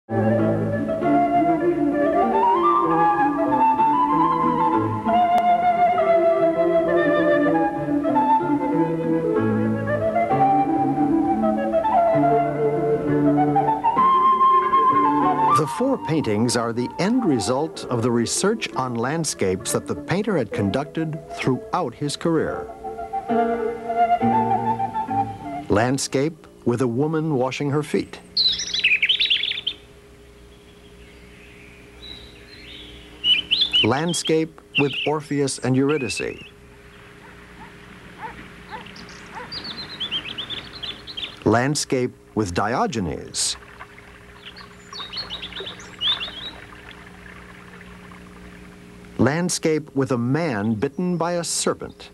The four paintings are the end result of the research on landscapes that the painter had conducted throughout his career. Landscape with a woman washing her feet. Landscape with Orpheus and Eurydice. Landscape with Diogenes. Landscape with a man bitten by a serpent.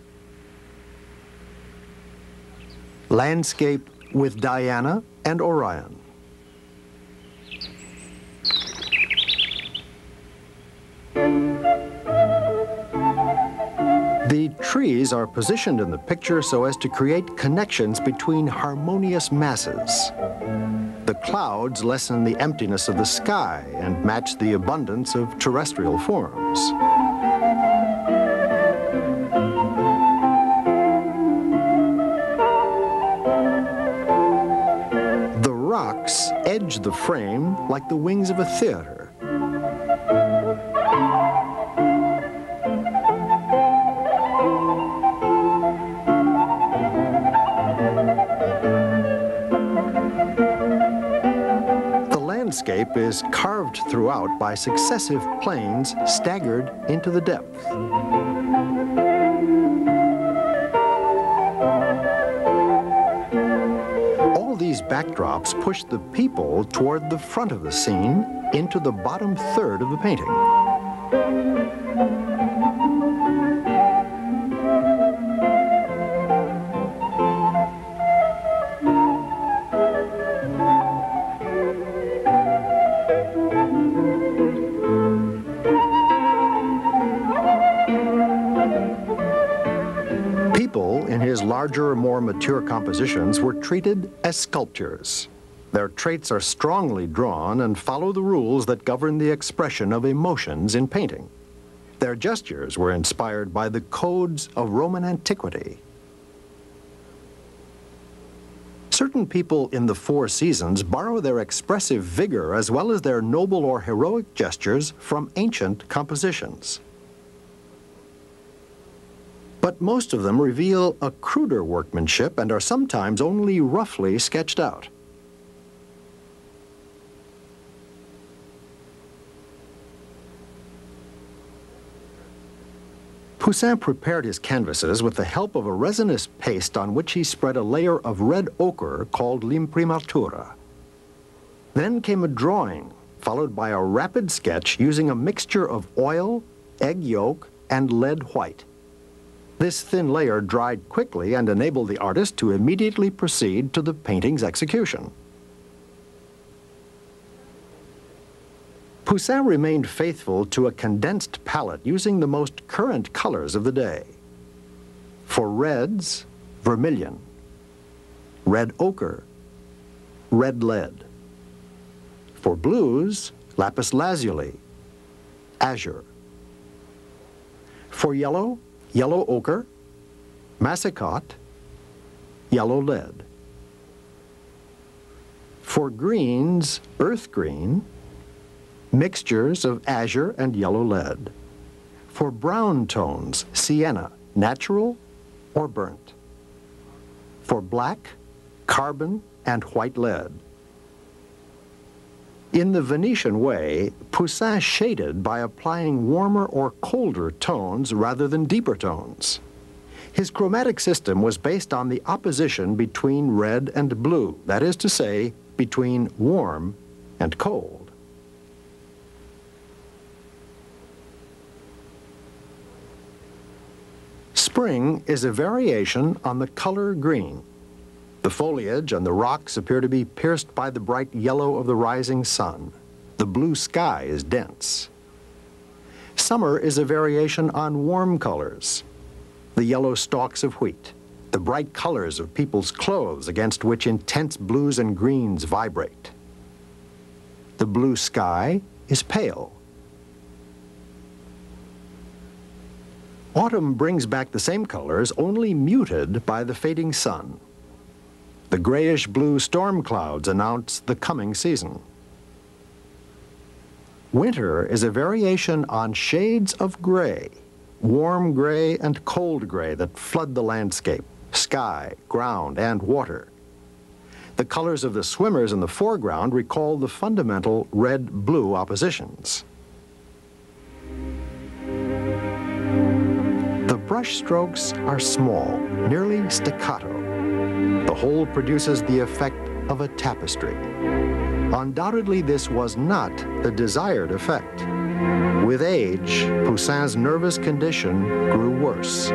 Landscape with Diana and Orion. The trees are positioned in the picture so as to create connections between harmonious masses. The clouds lessen the emptiness of the sky and match the abundance of terrestrial forms. The rocks edge the frame like the wings of a theater. The landscape is carved throughout by successive planes staggered into the depth. All these backdrops push the people toward the front of the scene into the bottom third of the painting. In his larger, more mature compositions were treated as sculptures. Their traits are strongly drawn and follow the rules that govern the expression of emotions in painting. Their gestures were inspired by the codes of Roman antiquity. Certain people in the Four Seasons borrow their expressive vigor as well as their noble or heroic gestures from ancient compositions. But most of them reveal a cruder workmanship and are sometimes only roughly sketched out. Poussin prepared his canvases with the help of a resinous paste on which he spread a layer of red ochre called l'imprimatura. Then came a drawing, followed by a rapid sketch using a mixture of oil, egg yolk, and lead white. This thin layer dried quickly and enabled the artist to immediately proceed to the painting's execution. Poussin remained faithful to a condensed palette using the most current colors of the day. For reds, vermilion. Red ochre, red lead. For blues, lapis lazuli, azure. For yellow, yellow ochre, massicot, yellow lead. For greens, earth green, mixtures of azure and yellow lead. For brown tones, sienna, natural or burnt. For black, carbon and white lead. In the Venetian way, Poussin shaded by applying warmer or colder tones rather than deeper tones. His chromatic system was based on the opposition between red and blue, that is to say, between warm and cold. Spring is a variation on the color green. The foliage and the rocks appear to be pierced by the bright yellow of the rising sun. The blue sky is dense. Summer is a variation on warm colors. The yellow stalks of wheat, the bright colors of people's clothes against which intense blues and greens vibrate. The blue sky is pale. Autumn brings back the same colors, only muted by the fading sun. The grayish-blue storm clouds announce the coming season. Winter is a variation on shades of gray, warm gray and cold gray that flood the landscape, sky, ground, and water. The colors of the swimmers in the foreground recall the fundamental red-blue oppositions. The brush strokes are small, nearly staccato. The whole produces the effect of a tapestry. Undoubtedly, this was not the desired effect. With age, Poussin's nervous condition grew worse.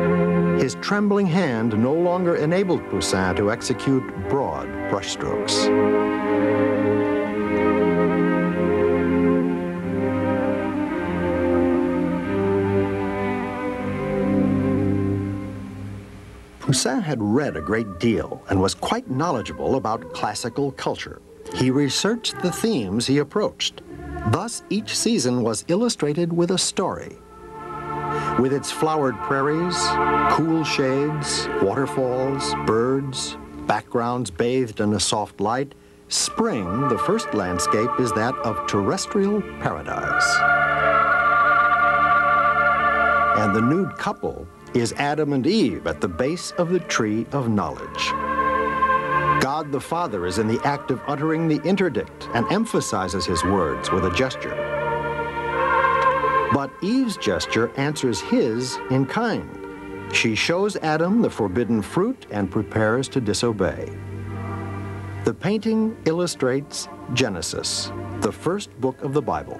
His trembling hand no longer enabled Poussin to execute broad brushstrokes. Poussin had read a great deal and was quite knowledgeable about classical culture. He researched the themes he approached. Thus, each season was illustrated with a story. With its flowered prairies, cool shades, waterfalls, birds, backgrounds bathed in a soft light, spring, the first landscape, is that of terrestrial paradise. And the nude couple is Adam and Eve at the base of the tree of knowledge. God the Father is in the act of uttering the interdict and emphasizes his words with a gesture. But Eve's gesture answers his in kind. She shows Adam the forbidden fruit and prepares to disobey. The painting illustrates Genesis, the first book of the Bible.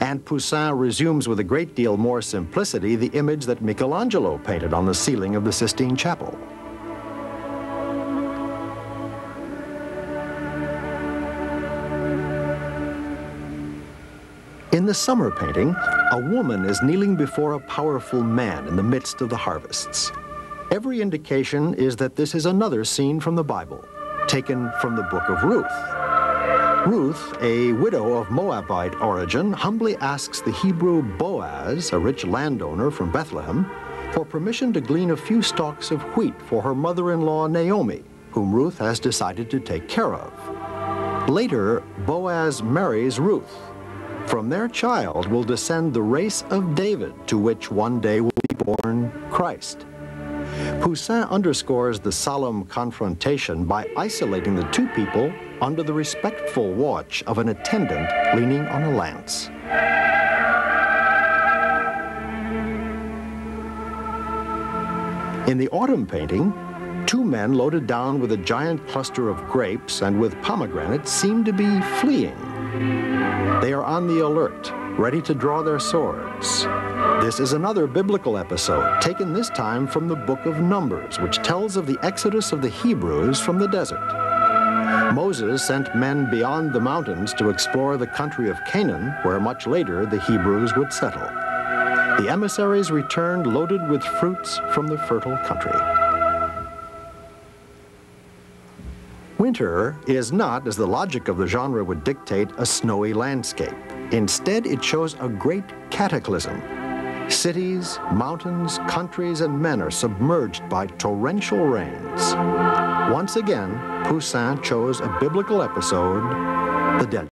And Poussin resumes with a great deal more simplicity the image that Michelangelo painted on the ceiling of the Sistine Chapel. In the summer painting, a woman is kneeling before a powerful man in the midst of the harvests. Every indication is that this is another scene from the Bible, taken from the book of Ruth. Ruth, a widow of Moabite origin, humbly asks the Hebrew Boaz, a rich landowner from Bethlehem, for permission to glean a few stalks of wheat for her mother-in-law Naomi, whom Ruth has decided to take care of. Later, Boaz marries Ruth. From their child will descend the race of David, to which one day will be born Christ. Poussin underscores the solemn confrontation by isolating the two people under the respectful watch of an attendant leaning on a lance. In the autumn painting, two men loaded down with a giant cluster of grapes and with pomegranates seem to be fleeing. They are on the alert, ready to draw their swords. This is another biblical episode, taken this time from the book of Numbers, which tells of the exodus of the Hebrews from the desert. Moses sent men beyond the mountains to explore the country of Canaan, where much later the Hebrews would settle. The emissaries returned loaded with fruits from the fertile country. Winter is not, as the logic of the genre would dictate, a snowy landscape. Instead, it shows a great cataclysm. Cities, mountains, countries, and men are submerged by torrential rains. Once again, Poussin chose a biblical episode, the Dead